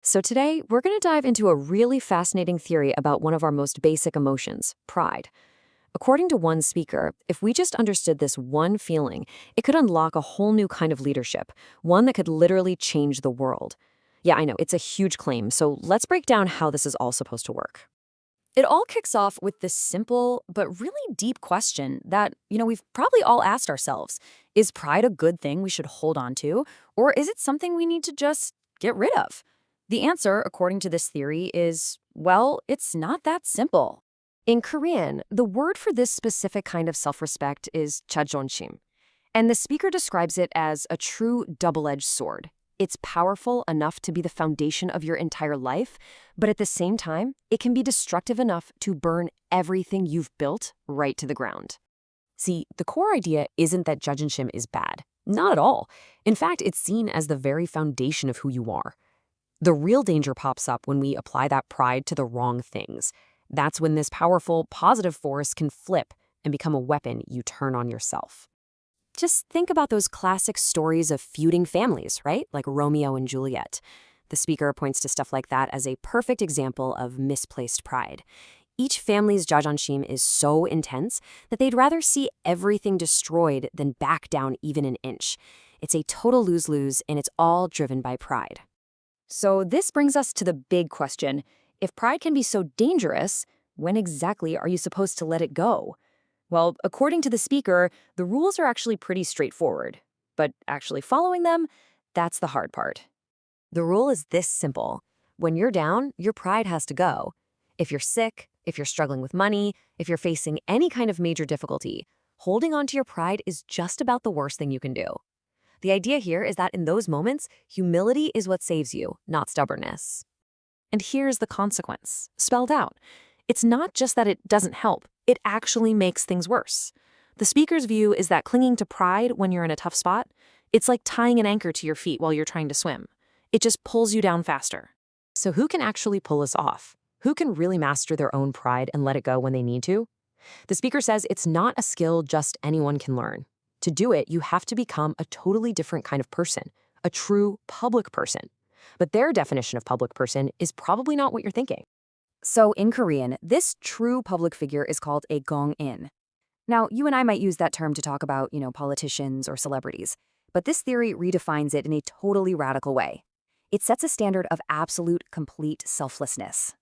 So today, we're going to dive into a really fascinating theory about one of our most basic emotions, pride. According to one speaker, if we just understood this one feeling, it could unlock a whole new kind of leadership, one that could literally change the world. Yeah, I know, it's a huge claim, so let's break down how this is all supposed to work. It all kicks off with this simple but really deep question that, we've probably all asked ourselves. Is pride a good thing we should hold on to, or is it something we need to just get rid of? The answer, according to this theory, is, well, it's not that simple. In Korean, the word for this specific kind of self-respect is 자존심, and the speaker describes it as a true double-edged sword. It's powerful enough to be the foundation of your entire life, but at the same time, it can be destructive enough to burn everything you've built right to the ground. See, the core idea isn't that 자존심 is bad. Not at all. In fact, it's seen as the very foundation of who you are. The real danger pops up when we apply that pride to the wrong things. That's when this powerful, positive force can flip and become a weapon you turn on yourself. Just think about those classic stories of feuding families, right? Like Romeo and Juliet. The speaker points to stuff like that as a perfect example of misplaced pride. Each family's jajanshim is so intense that they'd rather see everything destroyed than back down even an inch. It's a total lose-lose, and it's all driven by pride. So this brings us to the big question. If pride can be so dangerous, when exactly are you supposed to let it go? Well, according to the speaker, the rules are actually pretty straightforward. But actually following them, that's the hard part. The rule is this simple. When you're down, your pride has to go. If you're sick, if you're struggling with money, if you're facing any kind of major difficulty, holding on to your pride is just about the worst thing you can do. The idea here is that in those moments, humility is what saves you, not stubbornness. And here's the consequence, spelled out. It's not just that it doesn't help, it actually makes things worse. The speaker's view is that clinging to pride when you're in a tough spot, it's like tying an anchor to your feet while you're trying to swim. It just pulls you down faster. So who can actually pull us off? Who can really master their own pride and let it go when they need to? The speaker says it's not a skill just anyone can learn. To do it, you have to become a totally different kind of person, a true public person. But their definition of public person is probably not what you're thinking. So in Korean, this true public figure is called a gong-in. Now, you and I might use that term to talk about, politicians or celebrities, but this theory redefines it in a totally radical way. It sets a standard of absolute, complete selflessness.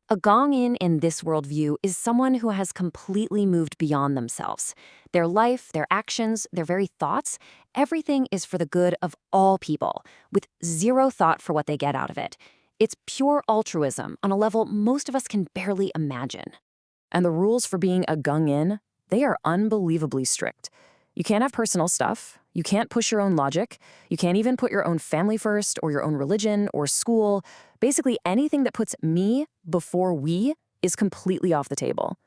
A gong-in this worldview is someone who has completely moved beyond themselves. Their life, their actions, their very thoughts, everything is for the good of all people, with zero thought for what they get out of it. It's pure altruism on a level most of us can barely imagine. And the rules for being a gong-in, they are unbelievably strict. You can't have personal stuff. You can't push your own logic. You can't even put your own family first or your own religion or school. Basically, anything that puts me before we is completely off the table.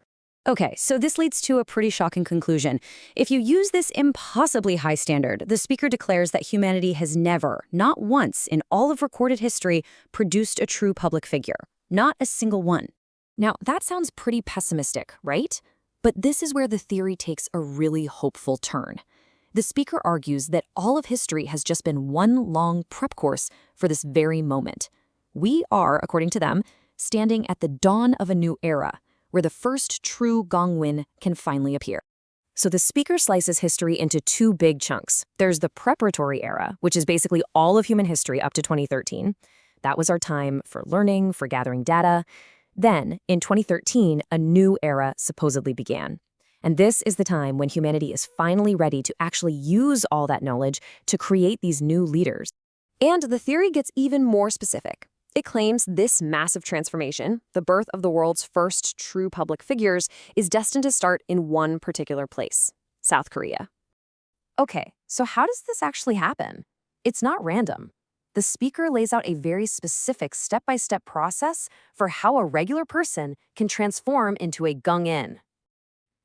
Okay, so this leads to a pretty shocking conclusion. If you use this impossibly high standard, the speaker declares that humanity has never, not once in all of recorded history, produced a true public figure. Not a single one. Now, that sounds pretty pessimistic, right? But this is where the theory takes a really hopeful turn. The speaker argues that all of history has just been one long prep course for this very moment. We are, according to them, standing at the dawn of a new era, where the first true gongwin can finally appear. So the speaker slices history into two big chunks. There's the preparatory era, which is basically all of human history up to 2013. That was our time for learning, for gathering data. Then, in 2013, a new era supposedly began. And this is the time when humanity is finally ready to actually use all that knowledge to create these new leaders. And the theory gets even more specific. It claims this massive transformation, the birth of the world's first true public figures, is destined to start in one particular place, South Korea. Okay, so how does this actually happen? It's not random. The speaker lays out a very specific step-by-step process for how a regular person can transform into a gongin.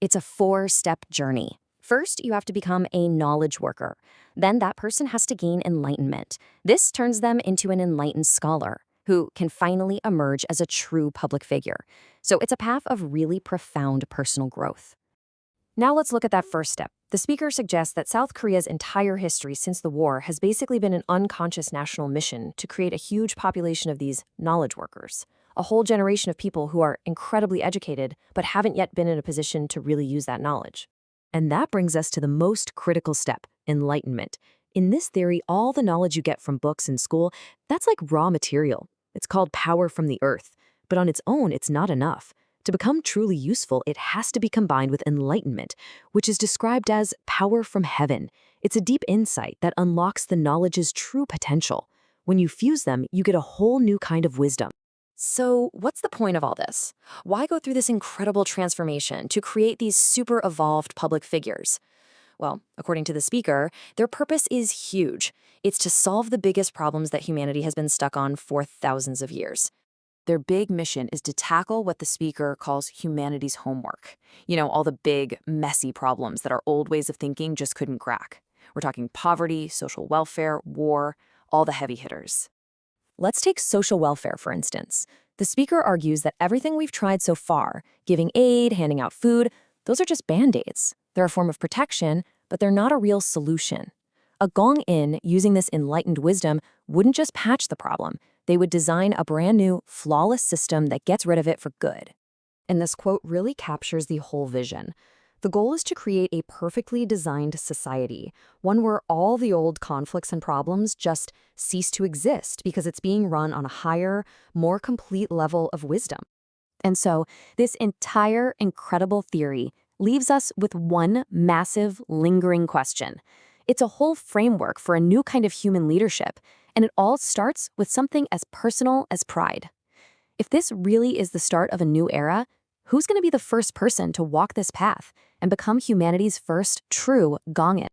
It's a 4-step journey. First, you have to become a knowledge worker. Then that person has to gain enlightenment. This turns them into an enlightened scholar who can finally emerge as a true public figure. So it's a path of really profound personal growth. Now let's look at that first step. The speaker suggests that South Korea's entire history since the war has basically been an unconscious national mission to create a huge population of these knowledge workers, a whole generation of people who are incredibly educated but haven't yet been in a position to really use that knowledge. And that brings us to the most critical step, enlightenment. In this theory, all the knowledge you get from books in school, that's like raw material. It's called power from the earth. But on its own, it's not enough. To become truly useful, it has to be combined with enlightenment, which is described as power from heaven. It's a deep insight that unlocks the knowledge's true potential. When you fuse them, you get a whole new kind of wisdom. So, what's the point of all this? Why go through this incredible transformation to create these super evolved public figures? Well, according to the speaker, their purpose is huge. It's to solve the biggest problems that humanity has been stuck on for thousands of years. Their big mission is to tackle what the speaker calls humanity's homework. You know, all the big, messy problems that our old ways of thinking just couldn't crack. We're talking poverty, social welfare, war, all the heavy hitters. Let's take social welfare, for instance. The speaker argues that everything we've tried so far, giving aid, handing out food, those are just band-aids. They're a form of protection, but they're not a real solution. A gong-in, using this enlightened wisdom, wouldn't just patch the problem. They would design a brand new, flawless system that gets rid of it for good. And this quote really captures the whole vision. The goal is to create a perfectly designed society, one where all the old conflicts and problems just cease to exist because it's being run on a higher, more complete level of wisdom. And so, this entire incredible theory leaves us with one massive, lingering question. It's a whole framework for a new kind of human leadership, and it all starts with something as personal as pride. If this really is the start of a new era, who's going to be the first person to walk this path and become humanity's first true gong-in?